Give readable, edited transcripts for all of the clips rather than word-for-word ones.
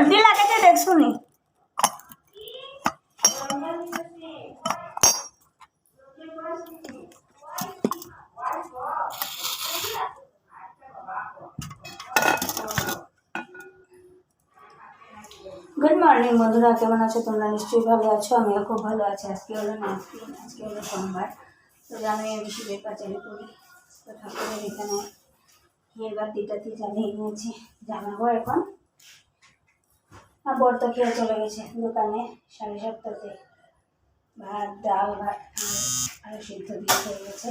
সর্দি লাগেছে দেখছুনি। Good morning বন্ধুরা, কেমন আছো তোমরা? নিশ্চয়ই ভালো আছো, আমিও খুব ভালো আছি। আজকে হলো আজকে হলো সোমবার। তো জানি আমি শিবের পাচারি করি, তো ঠাকুরের এখানে ঘিয়ের বাতিটাতে জ্বালিয়ে নিয়েছি, জানাবো এখন। আর বর তো খেয়ে চলে গেছে দোকানে 7:30-তে। ভাত ডাল ভাত আরও সিদ্ধ দিয়ে হয়ে গেছে।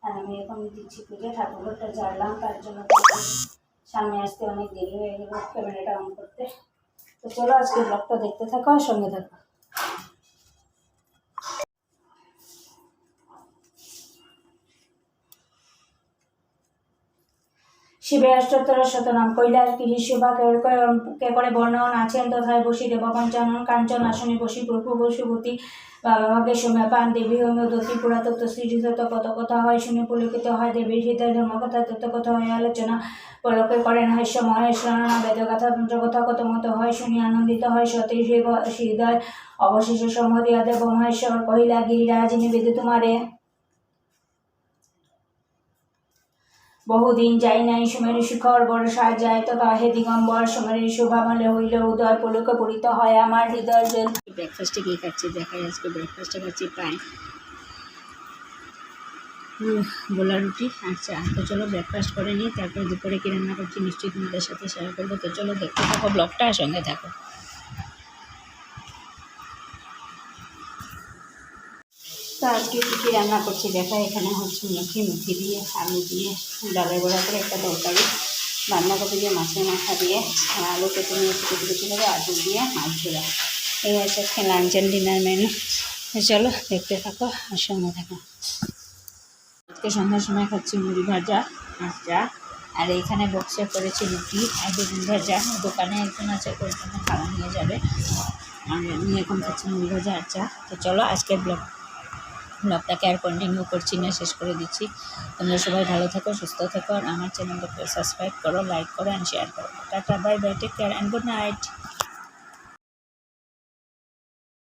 আর আমি এখন দিচ্ছি পুজো, ঠাকুরটা জ্বাললাম, তার জন্য সামনে আসতে অনেক দেরি হয়ে গেল ক্যামেরাটা অন করতে। তো চলো আজকে ব্লগটা দেখতে থাকো আর সঙ্গে থাকো। শিবে অষ্টোত্তর শতনাম কৈলাস গিরি শোভা কে করে বর্ণন আছেন তথায় বসি দেবপঞ্চানন কাঞ্চন আসনে বসি প্রভু বসুপতি বাবাকে সময় পান দেবী হোমদতী পুরাতত্ত্ব শ্রীযুত কত কথা হয় শুনে পুলকিত হয় দেবীর হৃদয় ধর্মকথা তত্ত্ব কথা হয় আলোচনা পলকে করেন হাস্য মহেশ রানা বেদগাথা তন্ত্রকথা কত মতো হয় শুনি আনন্দিত হয় সতী হৃদয় অবশেষে সম্মদিয়া দেব মহেশ্বর কহিলা গিরিরাজ নিবেদিত তোমারে বহুদিন যাই নাই সুমেরু শিখর বর্ষায় যায় তো তাহে দিগম্বর সুমেরু শোভামালে হইল উদয় পলকে পরিত হয় আমার হৃদয় জল। ব্রেকফাস্টে কী খাচ্ছি দেখাই। আজকে ব্রেকফাস্টে খাচ্ছি পাই গোলা রুটি আর চা। তো চলো ব্রেকফাস্ট করে নিই, তারপরে দুপুরে কী রান্না করছি নিশ্চয়ই তোমাদের সাথে শেয়ার করবো। তো চলো দেখতে থাকো ব্লগটা, সঙ্গে থাকো। তো আজকে কী রান্না করছি দেখা। এখানে হচ্ছে মেথি দিয়ে আলু দিয়ে ডালের বড়া করে একটা তরকারি, বাঁধাকপি দিয়ে মাছের মাথা দিয়ে আলু কেটে নিয়ে কুচি করে আলু দিয়ে মাছ ঝোলা। এই হচ্ছে আজকে লাঞ্চ অ্যান্ড ডিনার মেনু। চলো দেখতে থাকো আর সঙ্গে থাকো। আজকে সন্ধ্যার সময় খাচ্ছি মুড়ি ভাজা আর চা। আর এইখানে বক্সে করেছি রুটি আর বেগুন ভাজা। দোকানে একজন আছে, ওর জন্য খাওয়া নিয়ে যাবে। আর আমি এখন খাচ্ছি মুড়ি ভাজা আর চা। তো চলো আজকের ব্লগটাকে আর কন্টিনিউ করছি না, শেষ করে দিচ্ছি। তোমরা সবাই ভালো থাকো, সুস্থ থাকো, আর আমার চ্যানেলটাকে সাবস্ক্রাইব করো, লাইক করো অ্যান্ড শেয়ার করো। Tata, bye bye, take care and good night.